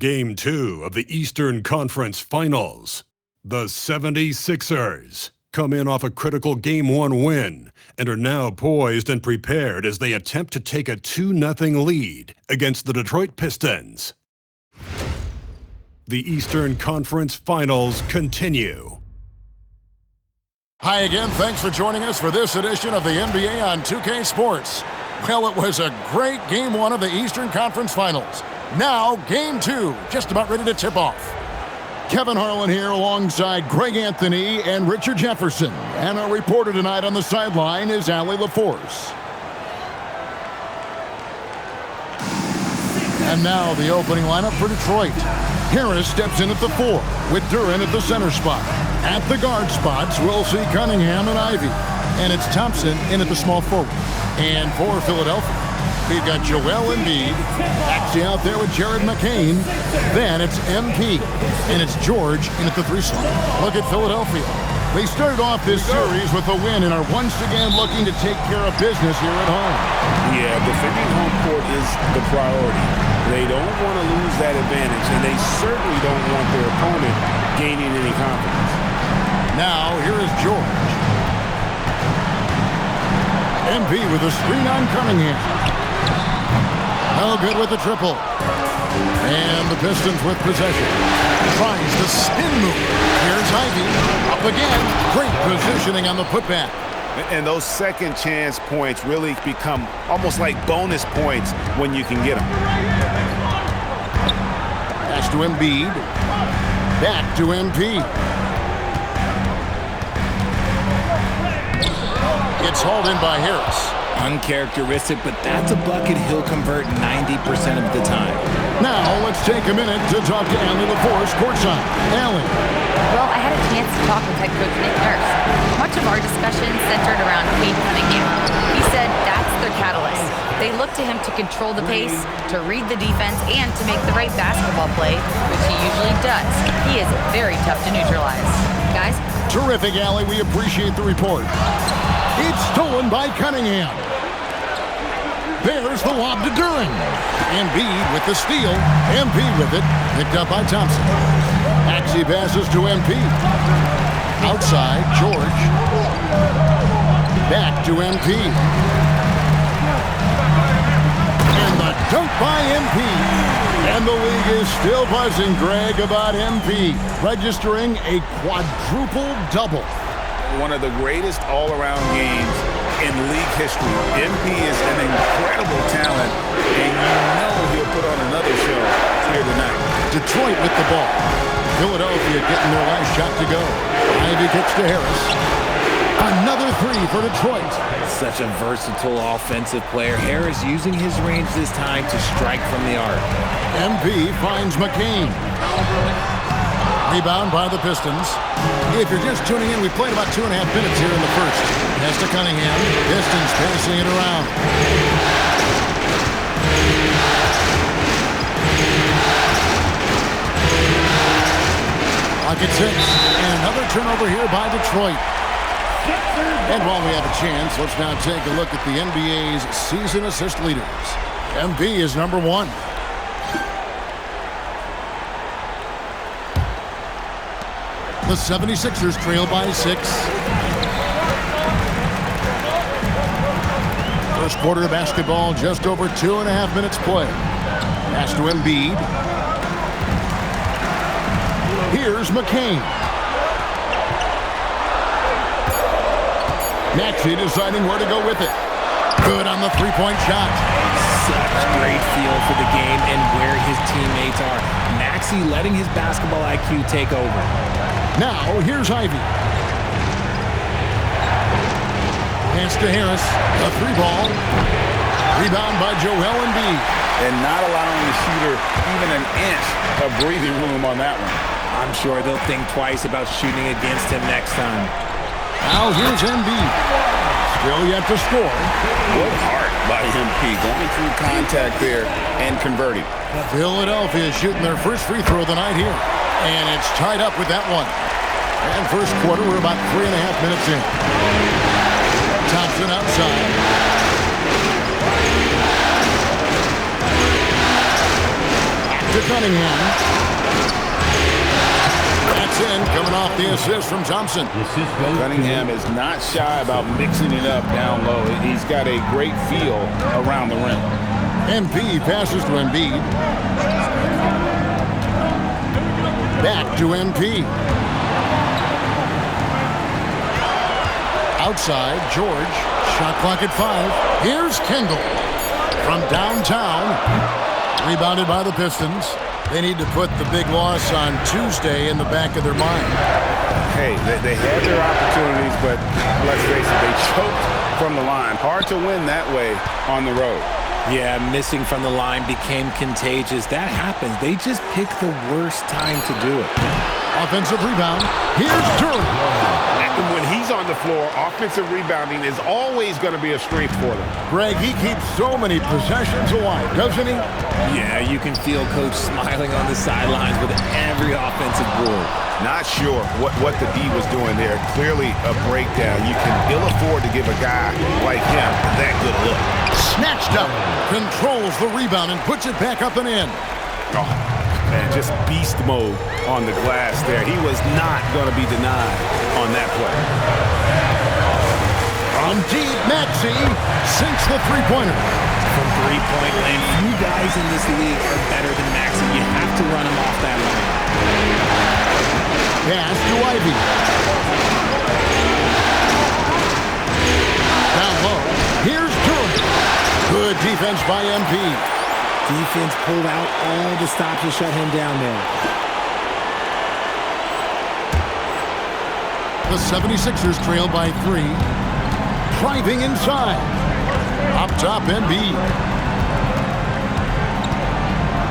Game 2 of the Eastern Conference Finals. The 76ers come in off a critical Game 1 win and are now poised and prepared as they attempt to take a 2-0 lead against the Detroit Pistons. The Eastern Conference Finals continue. Hi again, thanks for joining us for this edition of the NBA on 2K Sports. Well, it was a great Game 1 of the Eastern Conference Finals. Now, Game 2, just about ready to tip off. Kevin Harlan here alongside Greg Anthony and Richard Jefferson. And our reporter tonight on the sideline is Allie LaForce. And now the opening lineup for Detroit. Harris steps in at the 4, with Duren at the center spot. At the guard spots, we'll see Cunningham and Ivy. And it's Thompson in at the small forward. And for Philadelphia, we've got Joel Embiid, actually out there with Jared McCain. Then it's MP, and it's George in at the 3 slot. Look at Philadelphia. They started off this series with a win and are once again looking to take care of business here at home. Yeah, defending home court is the priority. They don't want to lose that advantage, and they certainly don't want their opponent gaining any confidence. Now, here is George. MP with a screen on Cunningham. No good with the triple. And the Pistons with possession. Tries the spin move. Here's Ivy. Up again. Great positioning on the putback. And those second chance points really become almost like bonus points when you can get them. Pass to Embiid. Back to MP. It's hauled in by Harris. Uncharacteristic, but that's a bucket he'll convert 90% of the time. Now, let's take a minute to talk to Allie LaForce courtside. Allie. Well, I had a chance to talk with head coach Nick Nurse. Much of our discussion centered around Cade Cunningham. He said that's their catalyst. They look to him to control the pace, to read the defense, and to make the right basketball play, which he usually does. He is very tough to neutralize. Guys? Terrific, Allie. We appreciate the report. It's stolen by Cunningham. There's the lob to Duren. Embiid with the steal. MP with it. Picked up by Thompson. Maxey passes to MP. Outside, George. Back to MP. And the dunk by MP. And the league is still buzzing, Greg, about MP registering a quadruple double. One of the greatest all-around games in league history. MP is an incredible talent, and you know he'll put on another show here tonight. Detroit with the ball. Philadelphia getting their last shot to go. Ivy kicks to Harris. Another 3 for Detroit. Such a versatile offensive player. Harris using his range this time to strike from the arc. MP finds McCain. Rebound by the Pistons. If you're just tuning in, we played about 2.5 minutes here in the first. Pass to Cunningham. Pistons passing it around. Pocket 6. And another turnover here by Detroit. And while we have a chance, let's now take a look at the NBA's season assist leaders. MB is number 1. The 76ers trail by 6. First quarter of basketball, just over 2.5 minutes play. Pass to Embiid. Here's McCain. Maxey deciding where to go with it. Good on the 3-point shot. Such great feel for the game and where his teammates are. Maxey letting his basketball IQ take over. Now, here's Ivy. Pass to Harris. A 3-ball. Rebound by Joel Embiid. And not allowing the shooter even an inch of breathing room on that one. I'm sure they'll think twice about shooting against him next time. Now, here's Embiid. Still yet to score. Good heart by MP. Going through contact there and converting. Philadelphia shooting their first free throw of the night here. And it's tied up with that one. And first quarter, we're about 3.5 minutes in. Thompson outside. Back to Cunningham. That's in, coming off the assist from Thompson. Cunningham is not shy about mixing it up down low. He's got a great feel around the rim. MP passes to Embiid. Back to MP. Outside, George. Shot clock at 5. Here's Kendall from downtown. Rebounded by the Pistons. They need to put the big loss on Tuesday in the back of their mind. Hey, they had their opportunities, but let's face it, they choked from the line. Hard to win that way on the road. Yeah, missing from the line became contagious. That happens. They just picked the worst time to do it. Offensive rebound. Here's Durant. When he's on the floor, offensive rebounding is always going to be a strength for them. Greg, he keeps so many possessions alive, doesn't he? Yeah, you can feel Coach smiling on the sidelines with every offensive board. Not sure what the D was doing there. Clearly a breakdown. You can ill afford to give a guy like him that good look. Snatched up. Controls the rebound and puts it back up and in. Oh, man, just beast mode on the glass there. He was not going to be denied on that play. From deep, Maxey sinks the three-pointer. From three-point land, few guys in this league are better than Maxey. You have to run him off that line. Pass to Ivy. Down low. Here's Durant. Good defense by MP. Defense pulled out all the stops to shut him down there. The 76ers trail by 3. Driving inside. Up top, Embiid.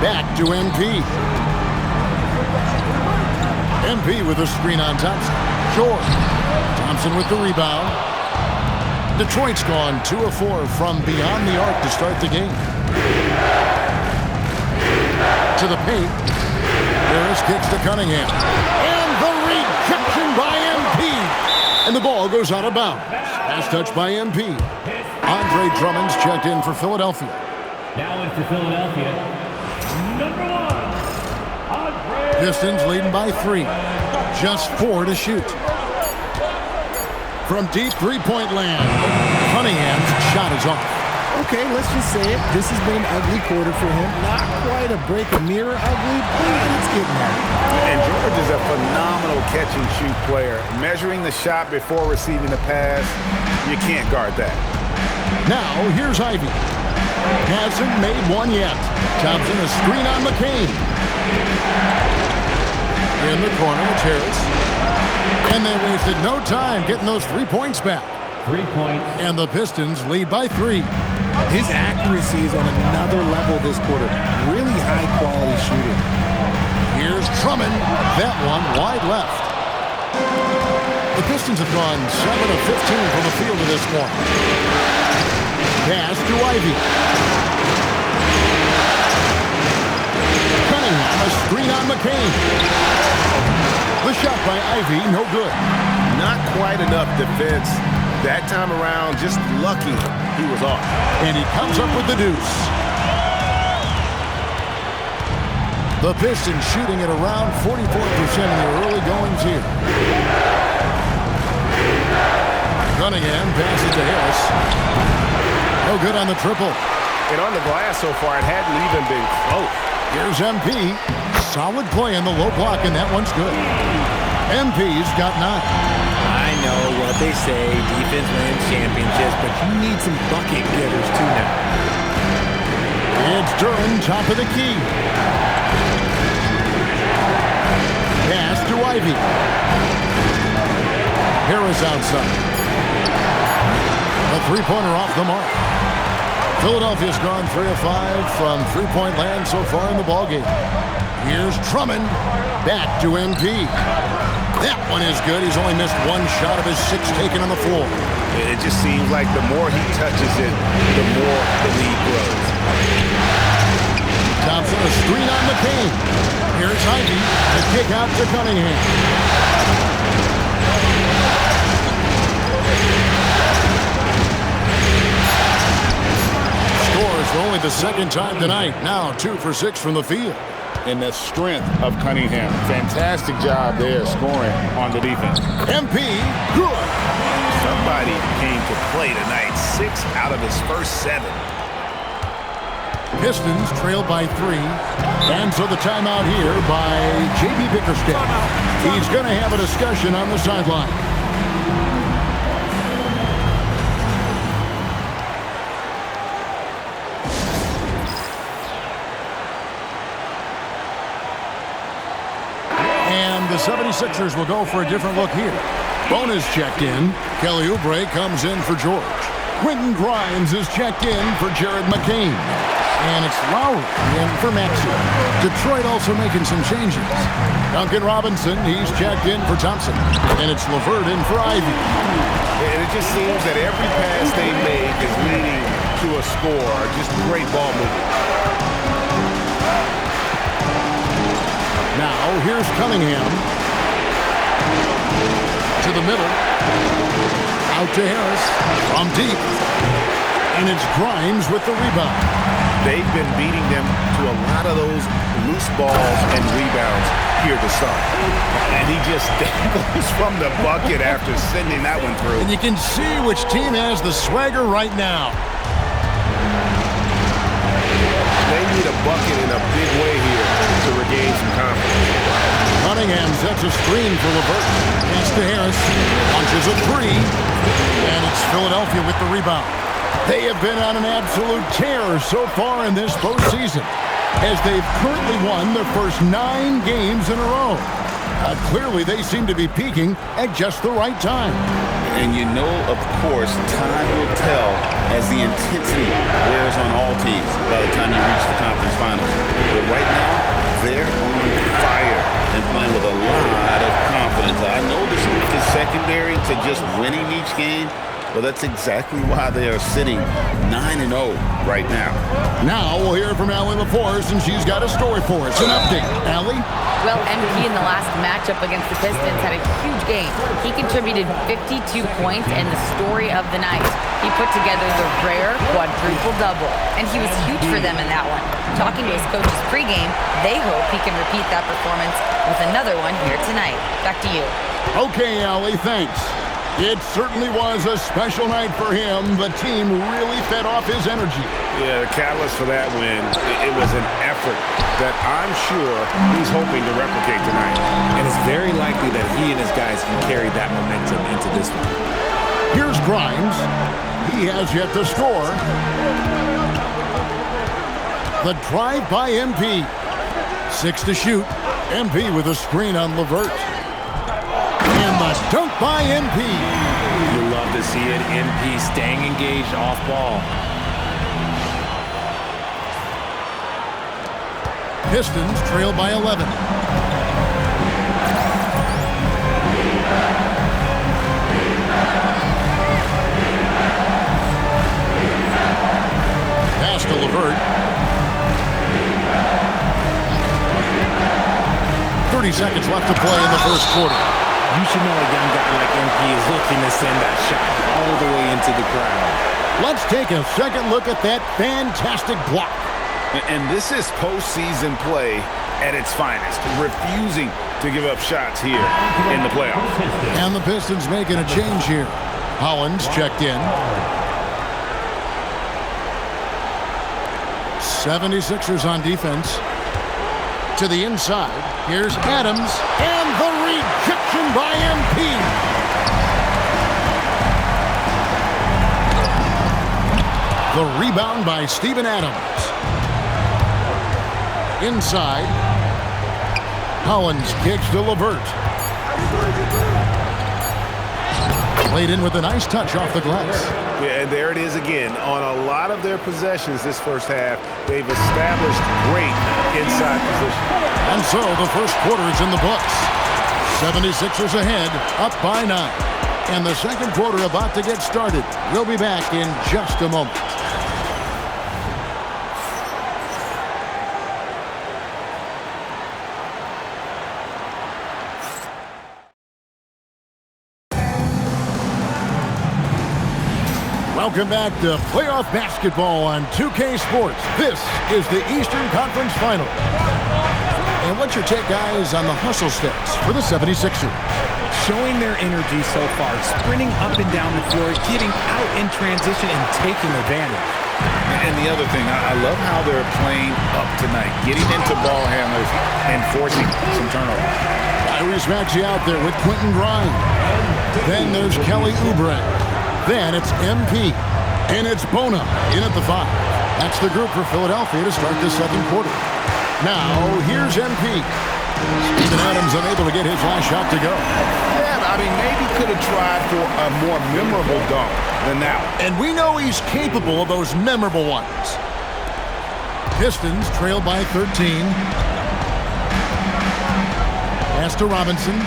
Back to MP. MP with a screen on Thompson. George. Thompson with the rebound. Detroit's gone 2 of 4 from beyond the arc to start the game. To the paint. Harris kicks to Cunningham. And the rejection by MP. And the ball goes out of bounds. Pass touch by MP. Andre Drummond's checked in for Philadelphia. Now in for Philadelphia, number 1, Andre. Pistons leading by 3. Just 4 to shoot. From deep three-point land, Cunningham's shot is off. Okay, let's just say it. This has been an ugly quarter for him. Not quite a break a mirror ugly, but it's getting there. And George is a phenomenal catch-and-shoot player. Measuring the shot before receiving the pass, you can't guard that. Now, here's Ivy. Hasn't made one yet. Thompson a screen on McCain. In the corner, it's Harris. And they wasted no time getting those 3 points back. 3 points. And the Pistons lead by 3. His accuracy is on another level this quarter. Really high-quality shooting. Here's Drummond. That one wide left. The Pistons have gone 7 of 15 from the field to this point. Pass to Ivy. Cunningham, a screen on McCain. The shot by Ivy, no good. Not quite enough defense. That time around, just lucky he was off. And he comes up with the deuce. The Pistons shooting at around 44% in the early goings here. Cunningham passes to Harris. No good on the triple. And on the glass so far, it hadn't even been close. Here's MP. Solid play in the low block, and that one's good. MP's got 9. I know what they say, defense wins championships, but you need some bucket getters too now. It's Durant, top of the key. Pass to Ivy. Harris outside. A three-pointer off the mark. Philadelphia's gone 3 of 5 from three-point land so far in the ballgame. Here's Drummond. Back to MP. That one is good. He's only missed 1 shot of his 6 taken on the floor. It just seems like the more he touches it, the more the lead grows. Thompson a screen on McCain. Here's Ivy. The kick out to Cunningham. Scores It's only the second time tonight. Now 2 for 6 from the field. And the strength of Cunningham. Fantastic job there scoring on the defense. MP, good. Somebody came to play tonight. 6 out of his first 7. Pistons trail by 3. And so the timeout here by J.B. Bickerstaff. He's going to have a discussion on the sideline. And the 76ers will go for a different look here. Bonus checked in. Kelly Oubre comes in for George. Quentin Grimes is checked in for Jared McCain. And it's Lowry in for Maxey. Detroit also making some changes. Duncan Robinson, he's checked in for Thompson. And it's LeVert in for Ivy. And it just seems that every pass they make is leading to a score. Just great ball movement. Now, here's Cunningham. To the middle. Out to Harris. From deep. And it's Grimes with the rebound. They've been beating them to a lot of those loose balls and rebounds here to start. And he just dangles from the bucket after sending that one through. And you can see which team has the swagger right now. They need a bucket in a big way here to regain some confidence. Cunningham sets a screen for LeVert. Pass to Harris. Launches a 3. And it's Philadelphia with the rebound. They have been on an absolute tear so far in this postseason, as they've currently won their first 9 games in a row. Clearly, they seem to be peaking at just the right time. And you know, of course, time will tell as the intensity wears on all teams by the time you reach the conference finals. But right now, they're on fire and playing with a lot of confidence. I know this week is secondary to just winning each game, but that's exactly why they are sitting 9-0 right now. Now we'll hear from Allie LaForce, and she's got a story for us. An update. Allie? Well, MP in the last matchup against the Pistons had a huge game. He contributed 52 points and the story of the night. He put together the rare quadruple double, and he was huge for them in that one. Talking to his coaches pregame, they hope he can repeat that performance with another one here tonight. Back to you. Okay, Allie, thanks. It certainly was a special night for him. The team really fed off his energy. Yeah, the catalyst for that win, it was an effort that I'm sure he's hoping to replicate tonight. And it's very likely that he and his guys can carry that momentum into this one. Here's Grimes. He has yet to score. The drive by MP. 6 to shoot. MP with a screen on LeVert. And the dunk by MP. You love to see it. MP staying engaged off ball. Pistons trail by 11. Pass to LeVert. 30 seconds left to play in the first quarter. You should know a young guy like MP is looking to send that shot all the way into the crowd. Let's take a second look at that fantastic block. And this is postseason play at its finest, refusing to give up shots here in the playoffs. And the Pistons making a change here. Hollins checked in. 76ers on defense. To the inside. Here's Adams. And the rejection by MP. The rebound by Steven Adams. Inside. Hollins kicks to LeVert. Played in with a nice touch off the glass. Yeah, and there it is again. On a lot of their possessions this first half, they've established great inside position. And so the first quarter is in the books. 76ers ahead, up by 9. And the second quarter about to get started. We'll be back in just a moment. Welcome back to playoff basketball on 2K Sports. This is the Eastern Conference Final. And what's your take, guys, on the hustle stats for the 76ers? Showing their energy so far, sprinting up and down the floor, getting out in transition, and taking advantage. And the other thing, I love how they're playing up tonight, getting into ball handlers and forcing some turnovers. Tyrese Maxey out there with Quentin Grimes. Then there's Kelly Oubre. Then it's MP. And it's Bona in at the 5. That's the group for Philadelphia to start this second quarter. Now, here's MP. Steven Adams unable to get his last shot to go. Yeah, I mean, maybe could have tried for a more memorable dunk than that one. And we know he's capable of those memorable ones. Pistons trail by 13. Pass to Robinson.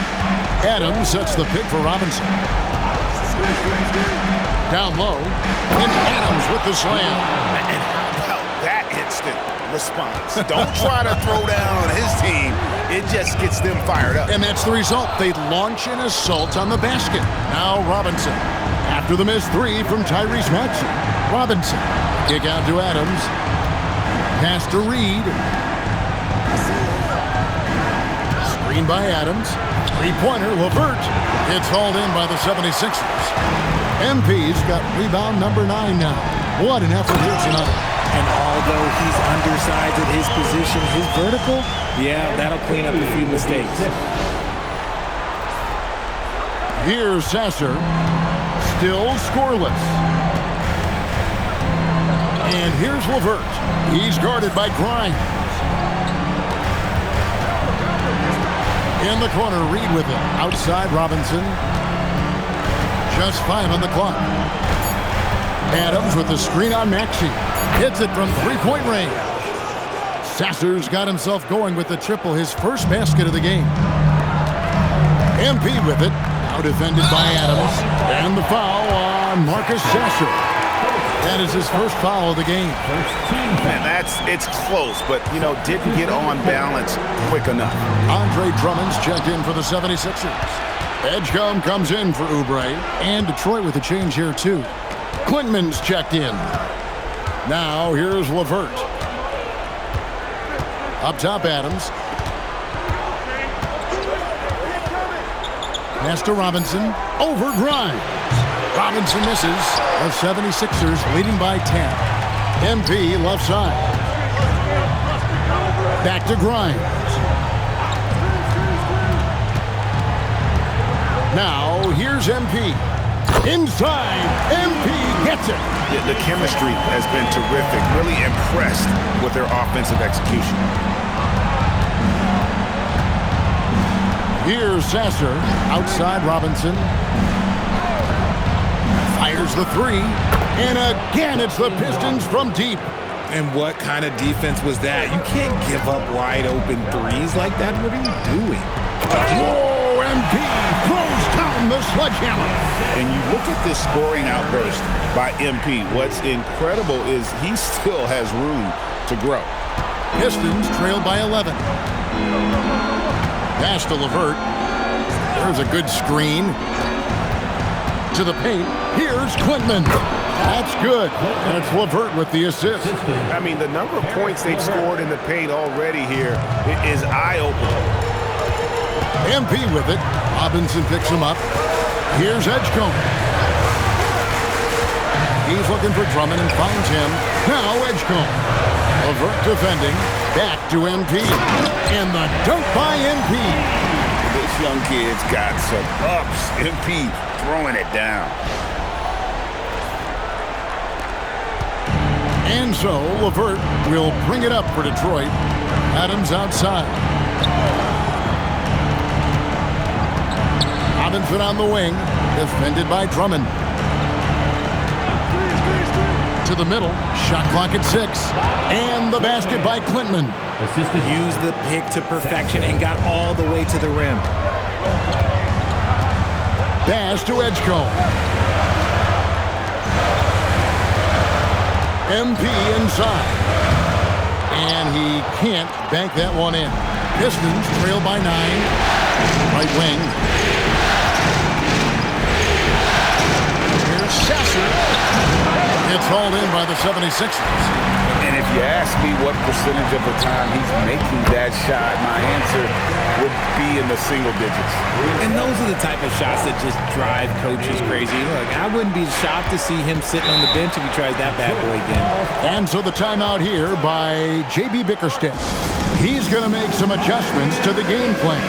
Adams sets the pick for Robinson. Down low. And Adams with the slam. And how about that instant response? Don't try to throw down on his team. It just gets them fired up. And that's the result. They launch an assault on the basket. Now Robinson. After the missed 3 from Tyrese Maxey. Robinson. Kick out to Adams. Pass to Reed. Screen by Adams. Three-pointer, LeVert. It's hauled in by the 76ers. MP's got rebound number 9 now. What an effort here tonight. And although he's undersized at his position, his vertical, yeah, that'll clean up a few mistakes. Here's Sasser. Still scoreless. And here's LeVert. He's guarded by Grimes. In the corner, Reed with it. Outside Robinson. Just 5 on the clock. Adams with the screen on Maxey. Hits it from three-point range. Sasser's got himself going with the triple, his first basket of the game. MP with it. Now defended by Adams. And the foul on Marcus Sasser. That is his first foul of the game. Man, it's close, but, didn't get on balance quick enough. Andre Drummond's checked in for the 76ers. Edgecombe comes in for Oubre. And Detroit with a change here, too. Quintman's checked in. Now, here's LeVert. Up top, Adams. Pass to Robinson. Over Grimes. Robinson misses. The 76ers leading by 10. MP left side. Back to Grimes. Now, here's MP. Inside, MP gets it. The chemistry has been terrific. Really impressed with their offensive execution. Here's Sasser. Outside Robinson. Fires the 3. And again, it's the Pistons from deep. And what kind of defense was that? You can't give up wide open threes like that. What are you doing? Oh, MP throws down the sledgehammer. And you look at this scoring outburst by MP. What's incredible is he still has room to grow. Pistons trail by 11. Pass to LeVert. There's a good screen. To the paint. Here's Quintman. That's good. And it's LeVert with the assist. I mean, the number of points they've scored in the paint already here is eye-opening. MP with it. Robinson picks him up. Here's Edgecombe. He's looking for Drummond and finds him. Now Edgecombe. LeVert defending. Back to MP. And the dunk by MP. This young kid's got some ups. MP throwing it down. And so LeVert will bring it up for Detroit. Adams outside. Robinson on the wing. Defended by Drummond. To the middle. Shot clock at 6. And the basket by Quintman. Used the pick to perfection and got all the way to the rim. Pass to Edgecombe. MP inside. And he can't bank that one in. Pistons trail by 9. Right wing. Here's Sasser. It's hauled in by the 76ers. And if you ask me what percentage of the time he's making that shot, my answer would be in the single digits. And those are the type of shots that just drive coaches crazy. Look, I wouldn't be shocked to see him sitting on the bench if he tries that bad boy again. And so the timeout here by J.B. Bickerstaff. He's going to make some adjustments to the game plan.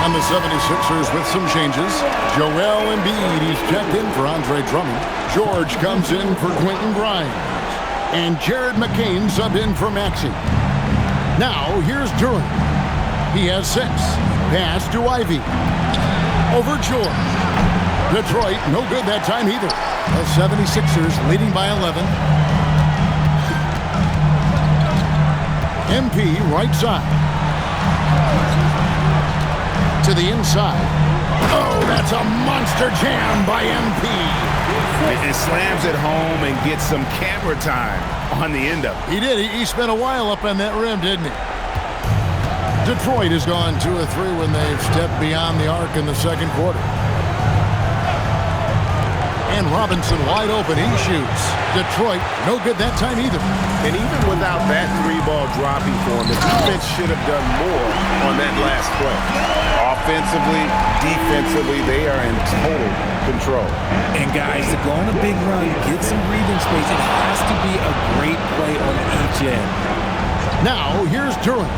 And the 76ers with some changes. Joel Embiid, he's checked in for Andre Drummond. George comes in for Quentin Grimes. And Jared McCain subbed in for Maxey. Now, here's Duran. He has 6. Pass to Ivy. Over George. Detroit, no good that time either. The 76ers leading by 11. MP right side. To the inside. Oh, that's a monster jam by MP. It slams it home and gets some camera time on the end of it. He did. He spent a while up on that rim, didn't he? Detroit has gone 2 of 3 when they've stepped beyond the arc in the second quarter. And Robinson wide open. He shoots. Detroit, no good that time either. And even without that 3-ball dropping for him, the defense should have done more on that last play. Offensively, defensively, they are in total control. And guys, to go on a big run, get some breathing space, it has to be a great play on each end. Now, here's Duran.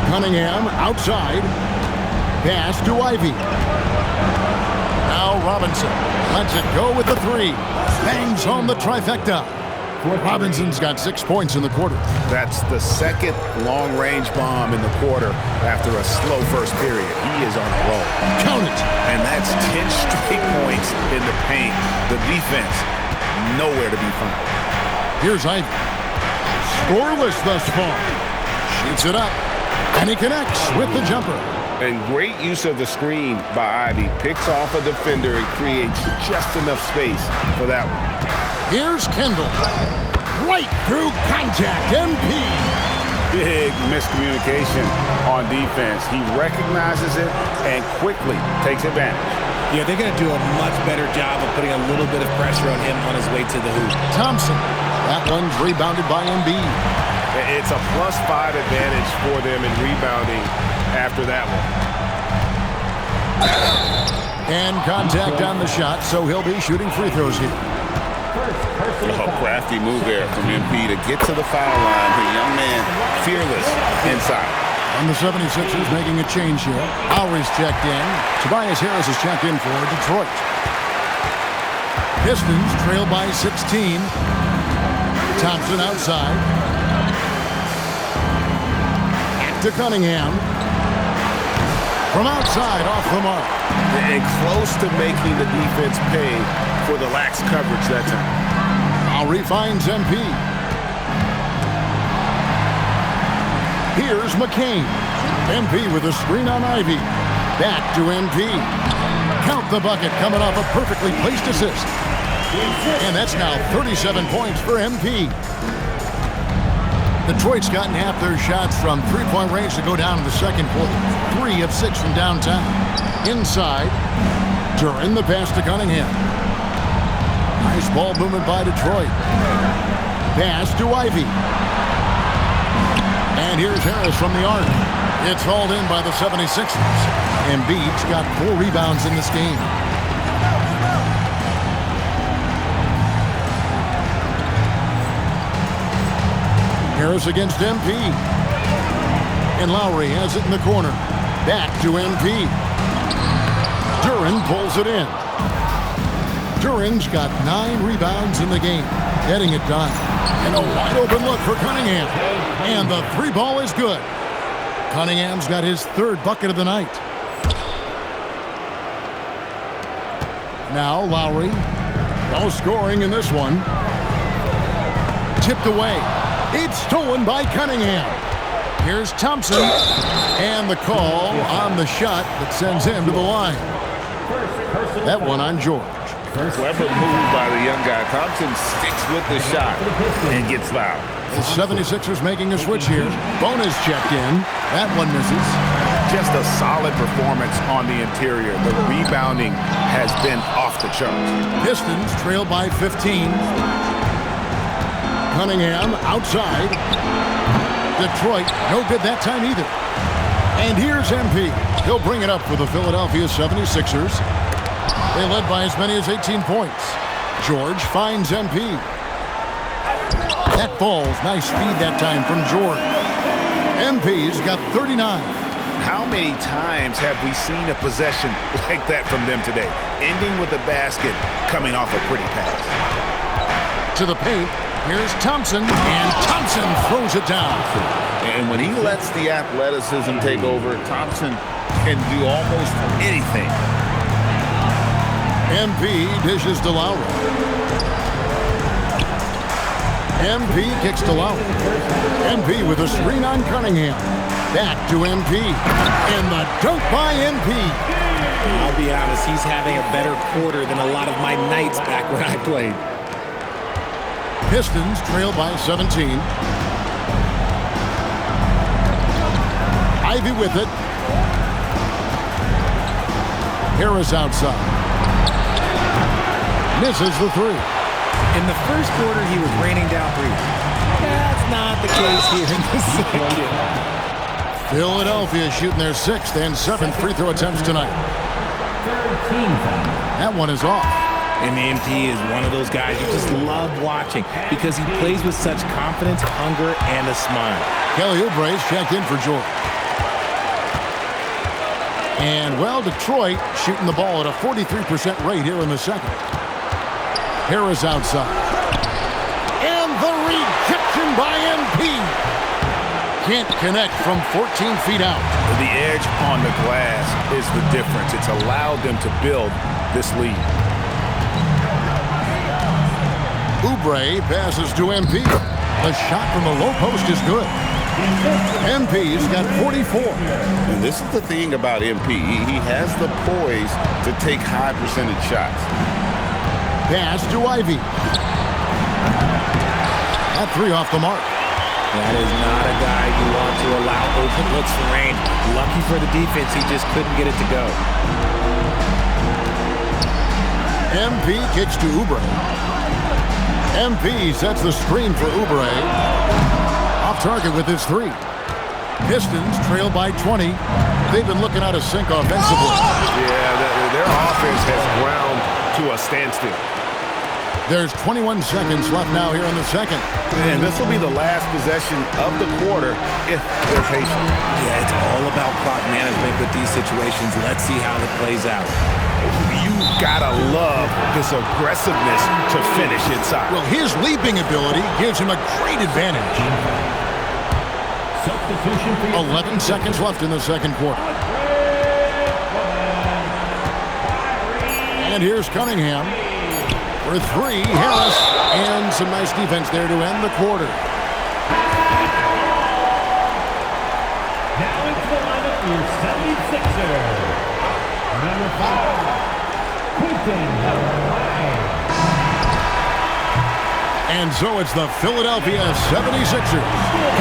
Cunningham outside. Pass to Ivy. Now Robinson lets it go with the 3. Bangs home the trifecta. Robinson's got 6 points in the quarter. That's the second long-range bomb in the quarter after a slow first period. He is on a roll. Count it. And that's 10 straight points in the paint. The defense, nowhere to be found. Here's Ivy. Scoreless thus far. Shoots it up. And he connects with the jumper. And great use of the screen by Ivy. Picks off a defender and creates just enough space for that one. Here's Kendall. Right through contact. MP. Big miscommunication on defense. He recognizes it and quickly takes advantage. Yeah, they're going to do a much better job of putting a little bit of pressure on him on his way to the hoop. Thompson. That one's rebounded by Embiid. It's a +5 advantage for them in rebounding after that one. And contact on the shot, so he'll be shooting free throws here. A crafty move there from MP to get to the foul line. The young man, fearless inside. And the 76ers making a change here. Lowry's checked in. Tobias Harris is checked in for Detroit. Pistons trail by 16. Thompson outside. Back to Cunningham. From outside, off the mark. And close to making the defense pay for the lax coverage that time. Lowry finds MP. Here's McCain. MP with a screen on Ivy. Back to MP. Count the bucket coming off a perfectly placed assist. And that's now 37 points for MP. Detroit's gotten half their shots from three-point range to go down in the second quarter. 3 of 6 from downtown. Inside, Duran the pass to Cunningham. Nice ball movement by Detroit. Pass to Ivy. And here's Harris from the arc. It's hauled in by the 76ers. Embiid's got 4 rebounds in this game. Harris against MP. And Lowry has it in the corner. Back to MP. Duran pulls it in. Duran's got 9 rebounds in the game. Getting it done. And a wide open look for Cunningham. And the 3 ball is good. Cunningham's got his 3rd bucket of the night. Now Lowry. No scoring in this one. Tipped away. It's stolen by Cunningham. Here's Thompson. And the call on the shot that sends him to the line. That one on George. Clever move by the young guy. Thompson sticks with the shot and gets fouled. The 76ers making a switch here. Bonus checked in. That one misses. just a solid performance on the interior. The rebounding has been off the charts. Pistons trail by 15. Cunningham outside. Detroit, no good that time either. And here's MP. He'll bring it up for the Philadelphia 76ers. They led by as many as 18 points. George finds MP. That falls. Nice feed that time from George. MP's got 39. How many times have we seen a possession like that from them today? Ending with a basket, coming off a pretty pass. To the paint. Here's Thompson, and Thompson throws it down. And when he lets the athleticism take over, Thompson can do almost anything. MP dishes to Lowry. MP kicks to Lowry. MP with a screen on Cunningham. Back to MP. And the dunk by MP. I'll be honest, he's having a better quarter than a lot of my nights back when I played. Pistons trail by 17. Ivy with it. Harris outside. Misses the three. In the first quarter, he was raining down threes. That's not the case here in the second. Philadelphia shooting their 6th and 7th free throw attempts tonight. That one is off. And MP is one of those guys you just love watching because he plays with such confidence, hunger, and a smile. Kelly Oubre's checked in for George. And, well, Detroit shooting the ball at a 43% rate here in the second. Harris outside. And the rejection by MP. Can't connect from 14 feet out. The edge on the glass is the difference. It's allowed them to build this lead. Oubre passes to MP. The shot from the low post is good. MP's got 44. And this is the thing about MP. He has the poise to take high percentage shots. Pass to Ivy. That three off the mark. That is not a guy you want to allow open looks for rain. Lucky for the defense, he just couldn't get it to go. MP kicks to Oubre. MP sets the screen for Oubre. Off target with his three. Pistons trail by 20. They've been looking out of sync offensively. Yeah, their offense has ground to a standstill. There's 21 seconds left now here in the second. And this will be the last possession of the quarter if they're patient. Yeah, it's all about clock management with these situations. Let's see how it plays out. You gotta love this aggressiveness to finish inside. Well, his leaping ability gives him a great advantage. 11 seconds left in the second quarter. And here's Cunningham. For three, Harris, and some nice defense there to end the quarter. Now into the lineup for your 76ers. Number 5, Quentin Howard. And so it's the Philadelphia 76ers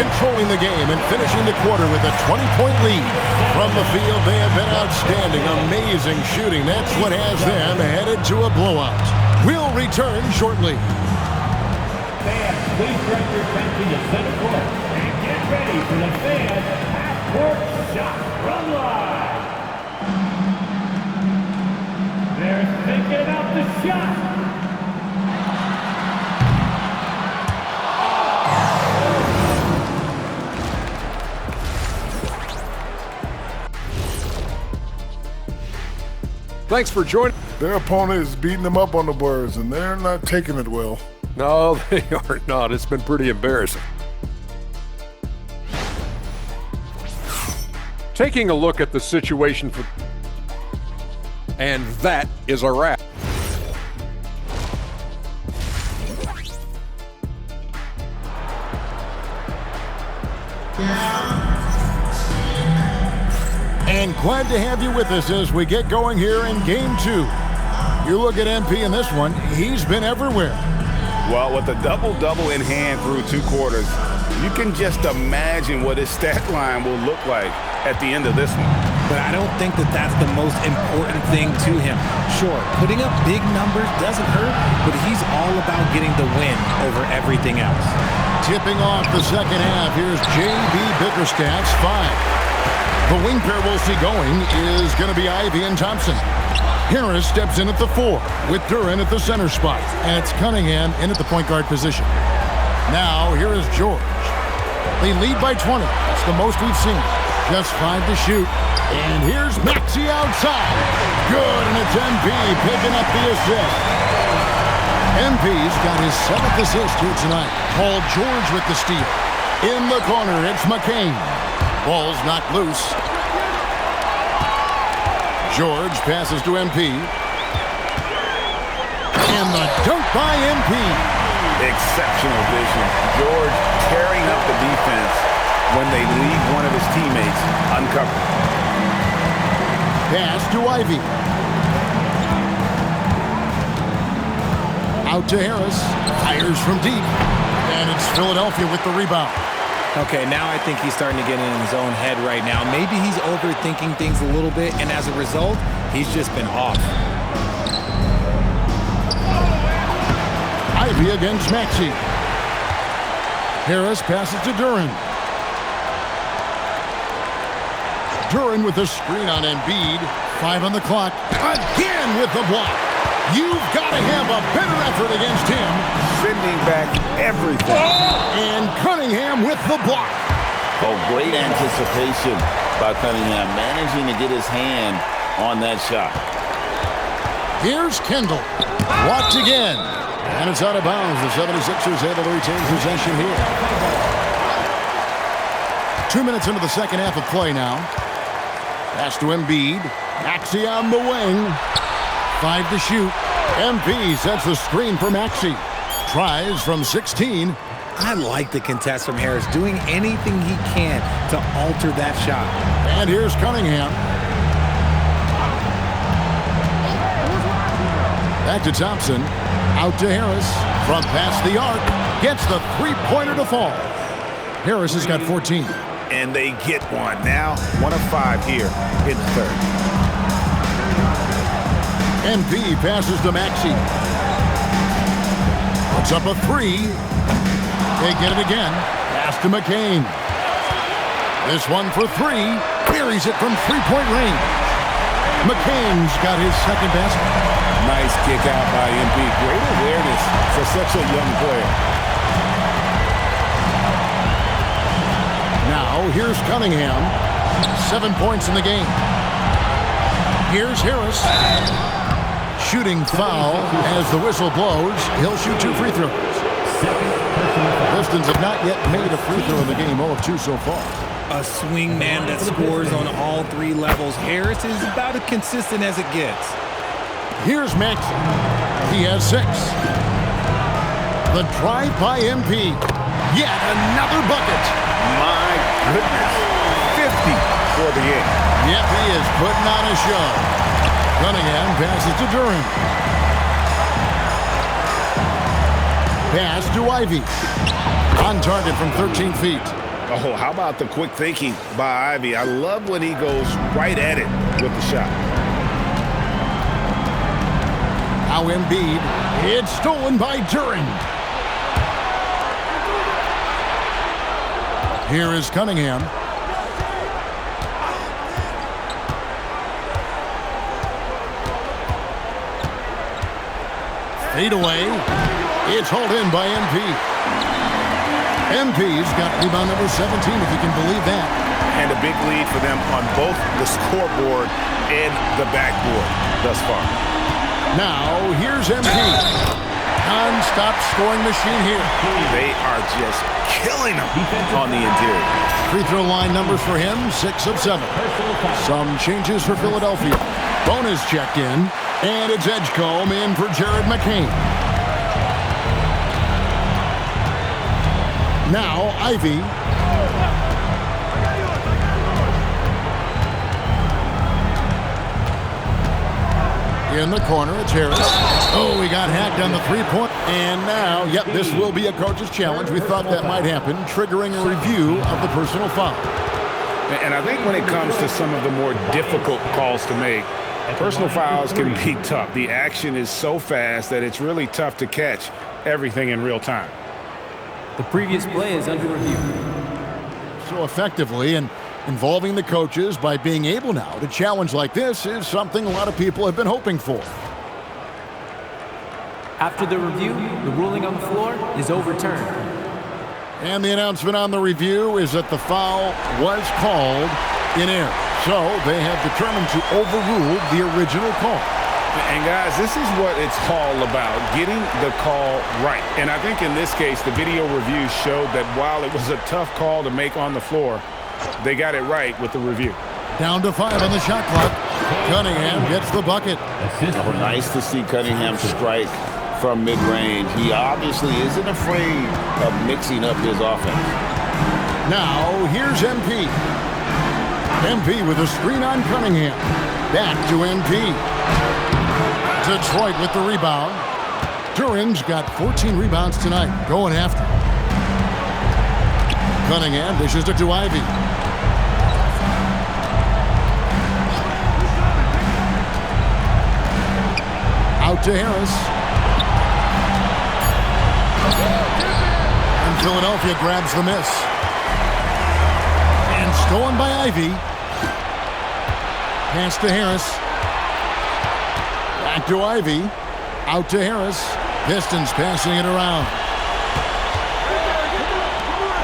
controlling the game and finishing the quarter with a 20-point lead. From the field, they have been outstanding, amazing shooting. That's what has them headed to a blowout. We'll return shortly. Fans, please direct your attention to center court and get ready for the fan half-court shot from live. They're thinking about the shot. Thanks for joining. Their opponent is beating them up on the boards, and they're not taking it well. No, they are not. It's been pretty embarrassing. Taking a look at the situation for... And that is a wrap. And glad to have you with us as we get going here in Game 2. You look at MP in this one, he's been everywhere. Well, with a double-double in hand through 2 quarters, you can just imagine what his stat line will look like at the end of this one. But I don't think that that's the most important thing to him. Sure, putting up big numbers doesn't hurt, but he's all about getting the win over everything else. Tipping off the second half, here's J.B. Bickerstaff's 5. The wing pair we'll see going is going to be Ivy and Thompson. Harris steps in at the 4 with Duren at the center spot, and it's Cunningham in at the point guard position. Now, here is George. They lead by 20. That's the most we've seen. Just 5 to shoot. And here's Maxey outside. Good, and it's MP picking up the assist. MP's got his 7th assist here tonight. Paul George with the steal. In the corner, it's McCain. Ball's knocked loose. George passes to MP. And the dunk by MP. Exceptional vision. George tearing up the defense when they leave one of his teammates uncovered. Pass to Ivy. Out to Harris. Fires from deep. And it's Philadelphia with the rebound. Okay, now I think he's starting to get in his own head right now. Maybe he's overthinking things a little bit, and as a result, he's just been off. Ivy against Maxey. Harris passes to Duren. Duren with a screen on Embiid. 5 on the clock. Again with the block. You've got to have a better effort against him. Sending back everything. And Cunningham with the block. Oh, great anticipation by Cunningham, managing to get his hand on that shot. Here's Kendall. Blocked again. And it's out of bounds. The 76ers able to retain possession here. 2 minutes into the second half of play now. Pass to Embiid. Maxey on the wing. 5 to shoot. MP sets the screen for Maxey. Tries from 16. I like the contest from Harris, doing anything he can to alter that shot. And here's Cunningham. Back to Thompson. Out to Harris. From past the arc. Gets the three-pointer to fall. Harris has got 14. And they get one. Now 1 of 5 here in the third. MP passes to Maxey. Puts up a 3. They get it again. Pass to McCain. This one for 3. Buries it from three-point range. McCain's got his second basket. Nice kick out by MP. Great awareness for such a young player. Now, here's Cunningham. 7 points in the game. Here's Harris. Shooting foul as the whistle blows. He'll shoot 2 free throws. Pistons have not yet made a free throw in the game. 0 of 2 so far. A swing man that scores on all 3 levels. Harris is about as consistent as it gets. Here's Maxey. He has 6. The drive by MP. Yet another bucket. My goodness. 50 for the game. Yep, he is putting on a show. Cunningham passes to Duren. Pass to Ivy. On target from 13 feet. Oh, how about the quick thinking by Ivy? I love when he goes right at it with the shot. Now Embiid. It's stolen by Duren. Here is Cunningham. Fade away. It's hauled in by MP. MP's got rebound number 17, if you can believe that. And a big lead for them on both the scoreboard and the backboard thus far. Now, here's MP. Non-stop scoring machine here. They are just killing them on the interior. Free throw line numbers for him, 6 of 7. Some changes for Philadelphia. Bonus checked in, and it's Edgecombe in for Jared McCain. Now, Ivy. In the corner, it's Harris. Oh, he got hacked on the three-point. And now, yep, this will be a coach's challenge. We thought that might happen, triggering a review of the personal foul. And I think when it comes to some of the more difficult calls to make, personal fouls can be tough. The action is so fast that it's really tough to catch everything in real time. The previous play is under review. So effectively, and involving the coaches by being able now to challenge like this is something a lot of people have been hoping for. After the review, the ruling on the floor is overturned. And the announcement on the review is that the foul was called in error. So they have determined to overrule the original call. And guys, this is what it's all about, getting the call right. And I think in this case, the video review showed that while it was a tough call to make on the floor, they got it right with the review. Down to 5 on the shot clock. Cunningham gets the bucket. Oh, nice to see Cunningham strike from mid-range. He obviously isn't afraid of mixing up his offense. Now, here's MP. MP with a screen on Cunningham. Back to MP. Detroit with the rebound. Duran's got 14 rebounds tonight, going after. Cunningham dishes it to Ivy. Out to Harris. And Philadelphia grabs the miss. And stolen by Ivy. Pass to Harris. Back to Ivy. Out to Harris. Pistons passing it around.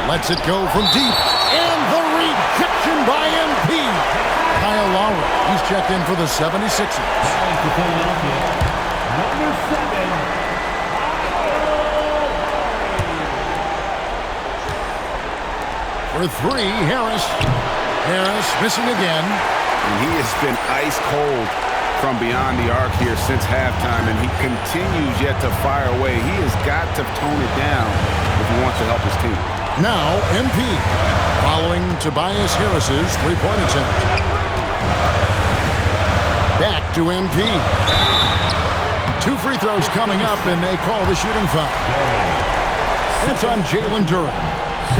Lets it go from deep. And the rejection by MP. Kyle Lowry. He's checked in for the 76ers. Number 7. For 3, Harris. Harris missing again. And he has been ice cold from beyond the arc here since halftime, and he continues yet to fire away. He has got to tone it down if he wants to help his team. Now, MP, following Tobias Harris's three-point attempt. Back to MP. 2 free throws coming up, and they call the shooting foul. It's on Jalen Duran.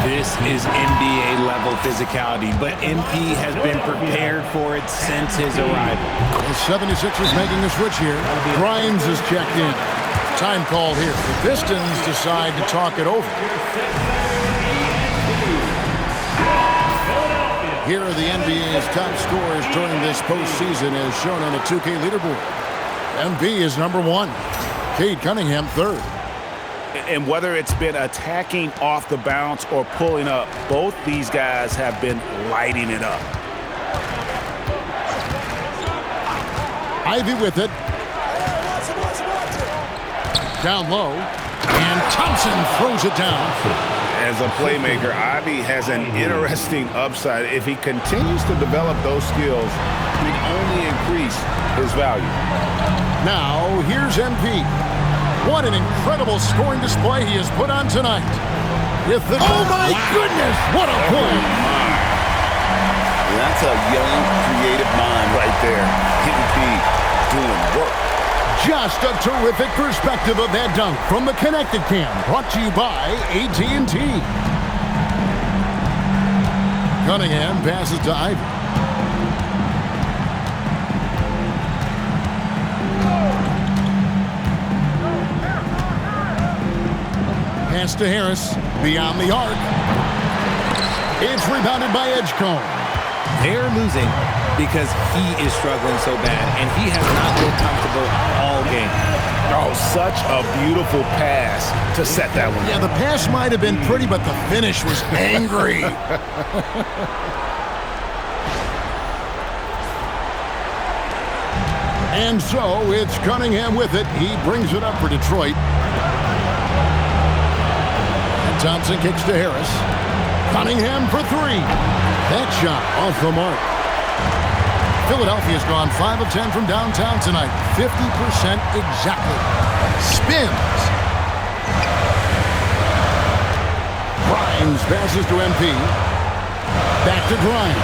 This is NBA-level physicality, but MP has been prepared for it since his arrival. The 76ers making a switch here. Grimes is checked in. Time called here. The Pistons decide to talk it over. Here are the NBA's top scorers during this postseason as shown on the 2K leaderboard. MP is number 1. Cade Cunningham, 3rd. And whether it's been attacking off the bounce or pulling up, both these guys have been lighting it up. Ivy with it. Down low. And Thompson throws it down. As a playmaker, Ivy has an interesting upside. If he continues to develop those skills, he can only increase his value. Now, here's MP. What an incredible scoring display he has put on tonight. With the oh my goodness, what a play! That's a young, creative mind right there. MP doing work. Just a terrific perspective of that dunk from the Connected Cam, brought to you by AT&T. Cunningham passes to Ivy. Pass to Harris, beyond the arc. It's rebounded by Edgecombe. They're losing because he is struggling so bad, and he has not been comfortable all game. Oh, such a beautiful pass to set that one. Yeah, the pass might have been pretty, but the finish was angry. And so it's Cunningham with it. He brings it up for Detroit. Thompson kicks to Harris. Cunningham for 3. That shot off the mark. Philadelphia's gone 5 of 10 from downtown tonight. 50% exactly. Spins. Grimes passes to MP. Back to Grimes.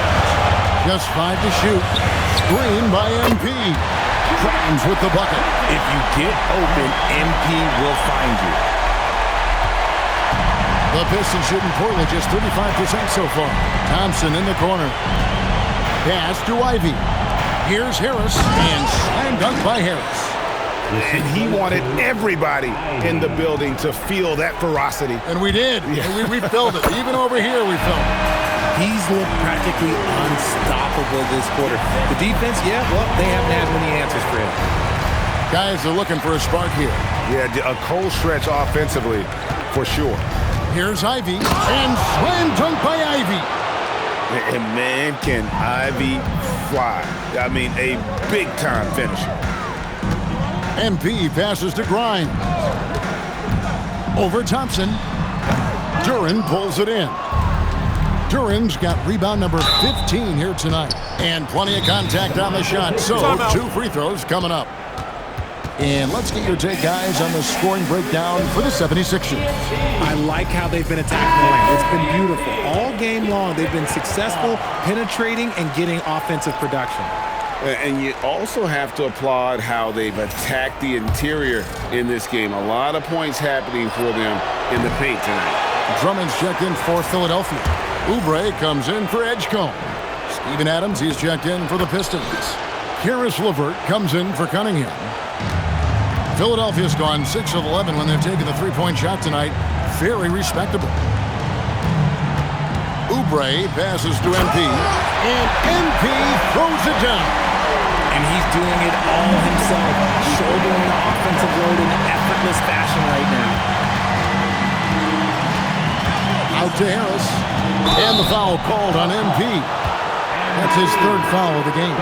Just 5 to shoot. Screen by MP. Grimes with the bucket. If you get open, MP will find you. The Pistons shooting poorly, just 35% so far. Thompson in the corner. Pass to Ivy. Here's Harris, and slam dunk by Harris. And he wanted everybody in the building to feel that ferocity. And we did. Yeah. We felt it. Even over here, we felt it. He's looked practically unstoppable this quarter. The defense, yeah, well, they haven't had many answers for him. Guys are looking for a spark here. Yeah, a cold stretch offensively, for sure. Here's Ivy, and slam dunk by Ivy. And man, can Ivy fly. I mean, a big-time finisher. MP passes to Grimes. Over Thompson. Duren pulls it in. Duren's got rebound number 15 here tonight. And plenty of contact on the shot, so 2 free throws coming up. And let's get your take, guys, on the scoring breakdown for the 76ers. I like how they've been attacking the lane. It's been beautiful. All game long, they've been successful penetrating and getting offensive production. And you also have to applaud how they've attacked the interior in this game. A lot of points happening for them in the paint tonight. Drummond's checked in for Philadelphia. Oubre comes in for Edgecombe. Steven Adams, he's checked in for the Pistons. Karis LeVert comes in for Cunningham. Philadelphia's gone 6 of 11 when they've taken the three-point shot tonight. Very respectable. Oubre passes to MP, and MP throws it down. And he's doing it all himself, shouldering the offensive load in effortless fashion right now. Out to Harris, and the foul called on MP. That's his 3rd foul of the game.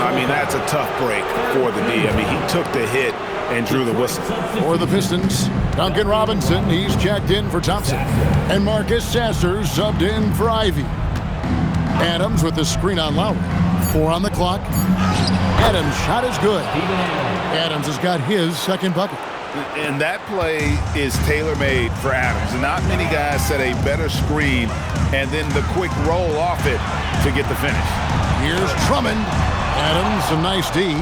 I mean, that's a tough break for the D. I mean, he took the hit and drew the whistle. For the Pistons, Duncan Robinson, he's checked in for Thompson. And Marcus Sasser subbed in for Ivy. Adams with the screen on Lowry. 4 on the clock. Adams' shot is good. Adams has got his 2nd bucket. And that play is tailor-made for Adams. Not many guys set a better screen and then the quick roll off it to get the finish. Here's Drummond. Adams, a nice D.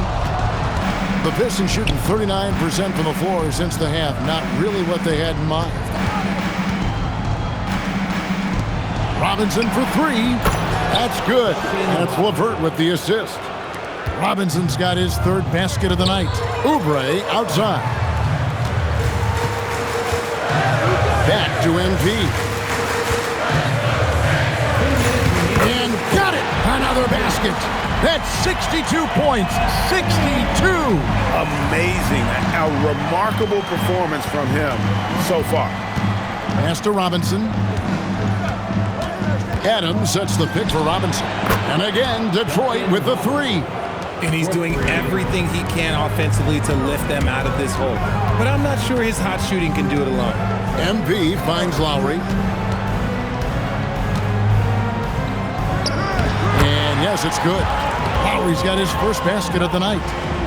The Pistons shooting 39% from the floor since the half. Not really what they had in mind. Robinson for 3. That's good. That's LeVert with the assist. Robinson's got his 3rd basket of the night. Oubre outside. Back to MP. And got it! Another basket. That's 62 points. 62! Amazing. A remarkable performance from him so far. Pass to Robinson. Adams sets the pick for Robinson. And again, Detroit with the 3. And he's doing everything he can offensively to lift them out of this hole. But I'm not sure his hot shooting can do it alone. MP finds Lowry. And yes, it's good. Lowry's got his 1st basket of the night.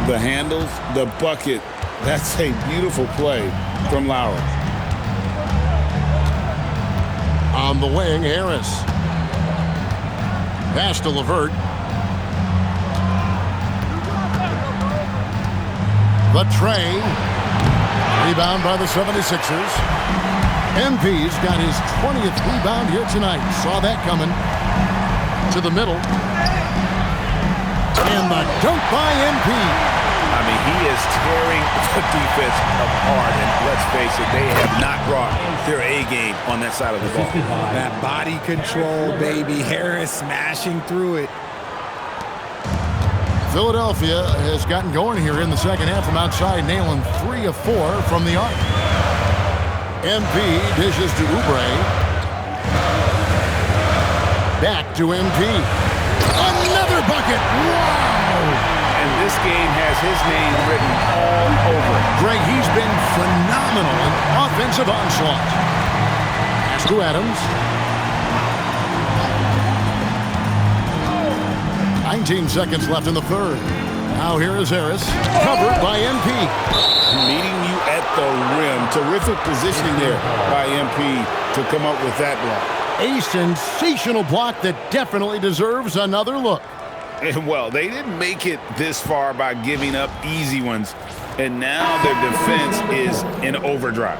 The handles, the bucket. That's a beautiful play from Lowry. On the wing, Harris. Pass to LeVert. The tray. Rebound by the 76ers. MP's got his 20th rebound here tonight. Saw that coming. To the middle. And the dunk by MP. I mean, he is tearing the defense apart. And let's face it, they have not brought their A game on that side of the ball. That body control, baby. Harris smashing through it. Philadelphia has gotten going here in the 2nd half from outside, nailing 3 of 4 from the arc. MP dishes to Oubre. Back to MP. Another bucket! Wow! And this game has his name written all over it. Greg, he's been phenomenal in offensive onslaught. Pass to Adams. 19 seconds left in the 3rd. Now here is Harris, covered by MP. Meeting you at the rim. Terrific positioning there by MP to come up with that block. A sensational block that definitely deserves another look. And, well, they didn't make it this far by giving up easy ones, and now their defense is in overdrive.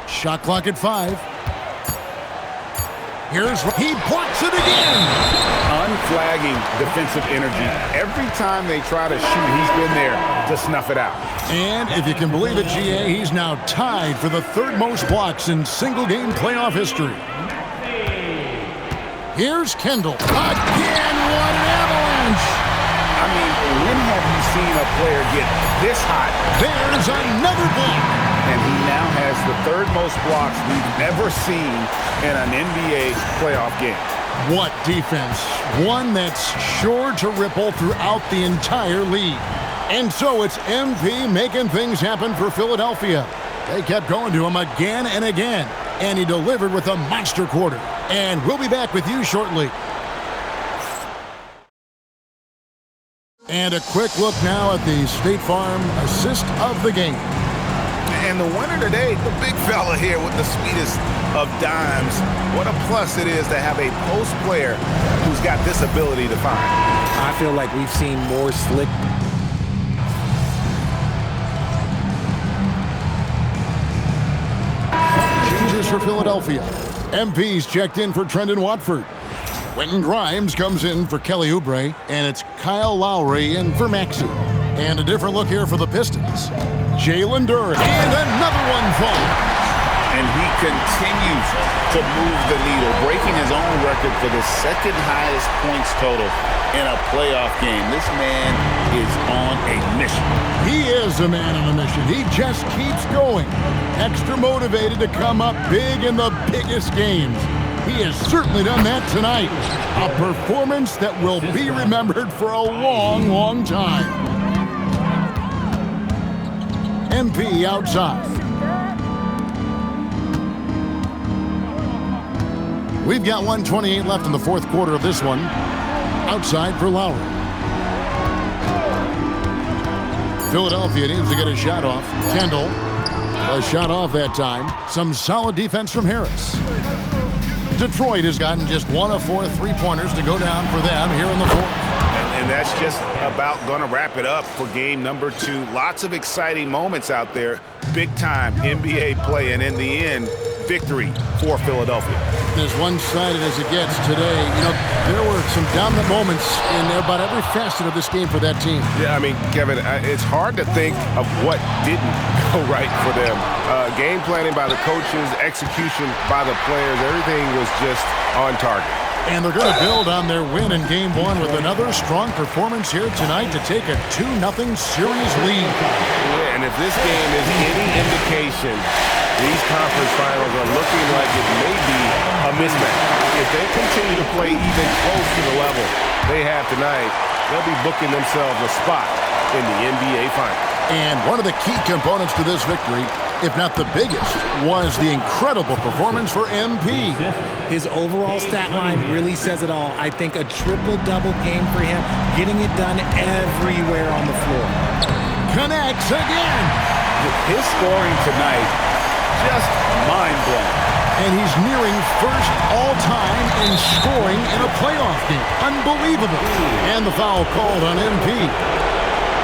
Shot clock at 5. He blocks it again. Unflagging defensive energy. Every time they try to shoot, he's been there to snuff it out. And if you can believe it, GA, he's now tied for the third most blocks in single-game playoff history. Here's Kendall. Again, what an avalanche. I mean, when have you seen a player get this hot? There's another block. And he now has the third most blocks we've ever seen in an NBA playoff game. What defense. One that's sure to ripple throughout the entire league. And so it's MP making things happen for Philadelphia. They kept going to him again and again, and he delivered with a monster quarter. And we'll be back with you shortly. And a quick look now at the State Farm assist of the game. And the winner today, the big fella here with the sweetest of dimes. What a plus it is to have a post player who's got this ability to find. I feel like we've seen more slick. Changes for Philadelphia. MP's checked in for Trendon Watford. Quentin Grimes comes in for Kelly Oubre, and it's Kyle Lowry in for Maxey. And a different look here for the Pistons. Jalen Duren, and another one falls. And he continues to move the needle, breaking his own record for the second highest points total in a playoff game. This man is on a mission. He is a man on a mission. He just keeps going. Extra motivated to come up big in the biggest games. He has certainly done that tonight. A performance that will be remembered for a long, long time. MP outside. We've got 1:28 left in the fourth quarter of this one. Outside for Lowry. Philadelphia needs to get a shot off. Kendall, a shot off that time. Some solid defense from Harris. Detroit has gotten just 1 of 4 three-pointers to go down for them here in the fourth. And that's just about going to wrap it up for game number 2. Lots of exciting moments out there. Big-time NBA play, and in the end, victory for Philadelphia. As one-sided as it gets today, you know, there were some dominant moments in about every facet of this game for that team. Yeah, I mean, Kevin, it's hard to think of what didn't go right for them. Game planning by the coaches, execution by the players, everything was just on target. And they're going to build on their win in Game 1 with another strong performance here tonight to take a 2-0 series lead. Yeah, and if this game is any indication, these conference finals are looking like it may be a mismatch. If they continue to play even close to the level they have tonight, they'll be booking themselves a spot in the NBA Finals. And one of the key components to this victory, if not the biggest, was the incredible performance for MP. His overall stat line really says it all. I think a triple-double game for him, getting it done everywhere on the floor. Connects again. His scoring tonight, just mind-blowing. And he's nearing first all-time in scoring in a playoff game. Unbelievable. And the foul called on MP.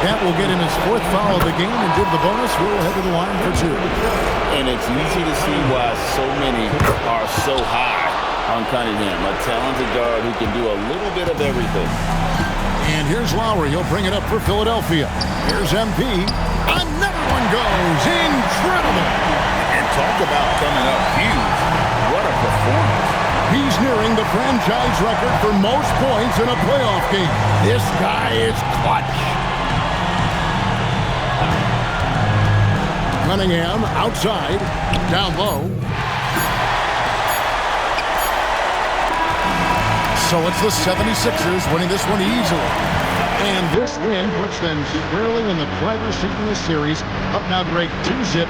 That will get him his 4th foul of the game and give the bonus. We'll head to the line for 2. And it's easy to see why so many are so high on Cunningham, a talented guard who can do a little bit of everything. And here's Lowry. He'll bring it up for Philadelphia. Here's MP. Another one goes. Incredible. And talk about coming up huge. What a performance. He's nearing the franchise record for most points in a playoff game. This guy is clutch. Cunningham outside, down low. So it's the 76ers winning this one easily. And this win puts them squarely in the driver's seat in this series. Up now, Greg, 2-zip.